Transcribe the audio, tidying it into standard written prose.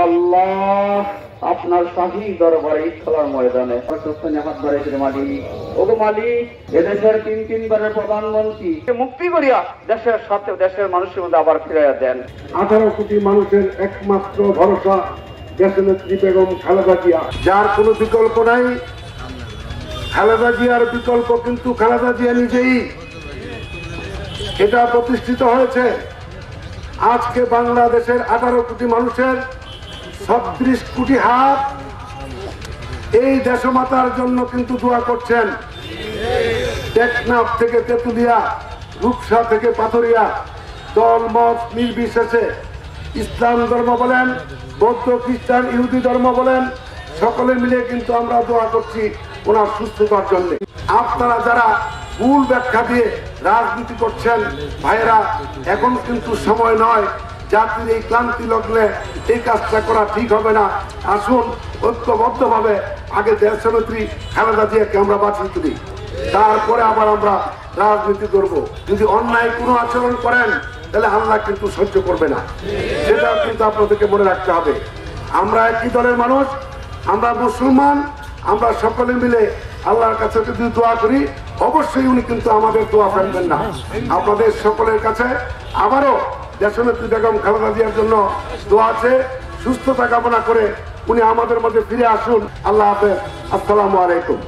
আল্লাহ আপনার শাহী দরবারে খেলার ময়দানে হাত বাড়াইছে মালিক, ওগো মালিক, এদেশের তিনবারের প্রধানমন্ত্রী মুক্তি করিয়া দেশের সাথে দেশের মানুষের মধ্যে আবার ফিরাইয়া দেন। 18 কোটি মানুষের একমাত্র ভরসা দেশনেত্রী বেগম খালেদা জিয়া, যার কোনো বিকল্প নাই। খালেদা জিয়ার বিকল্প কিন্তু খালেদা জিয়া নিজেই। এটা প্রতিষ্ঠিত হয়েছে। আজকে বাংলাদেশের 18 কোটি মানুষের 36 কোটি হাত এই দেশমাতার জন্য কিন্তু দোয়া করছেন। টেকনাফ থেকে তেতুলিয়া, রূপসা থেকে পাথরিয়া, দল মত নির্বিশেষে, ইসলাম ধর্ম বলেন, বৌদ্ধ খ্রিস্টান ইহুদি ধর্ম বলেন, সকলে মিলে কিন্তু আমরা দোয়া করছি ওনার সুস্থতার জন্য। আপনারা যারা ভুল ব্যাখ্যা দিয়ে রাজনীতি করছেন ভাইয়েরা, এখন কিন্তু সময় নয়। জাতির এই ক্লান্তি লগ্নে এই কাজটা করা ঠিক হবে না। আসুন ঐক্যবদ্ধভাবে আগে দেশনেত্রী খালেদা জিয়াকে আমরা বাঁচিয়ে তুলি, তারপরে আবার আমরা রাজনীতি করব। যদি অন্যায় কোনো আচরণ করেন তাহলে আল্লাহ কিন্তু সহ্য করবে না। সেটা কিন্তু আপনাদেরকে মনে রাখতে হবে। আমরা একই দলের মানুষ, আমরা মুসলমান, আমরা সকলে মিলে আল্লাহর কাছে যদি দোয়া করি, অবশ্যই উনি কিন্তু আমাদের দোয়া ফেলবেন না। আপনাদের সকলের কাছে আবারও দেশনেত্রী বেগম খালেদা জিয়ার জন্য দোয়া আছে। সুস্থতা কামনা করে উনি আমাদের মধ্যে ফিরে আসুন। আল্লাহ হাফেজ। আসসালামু আলাইকুম।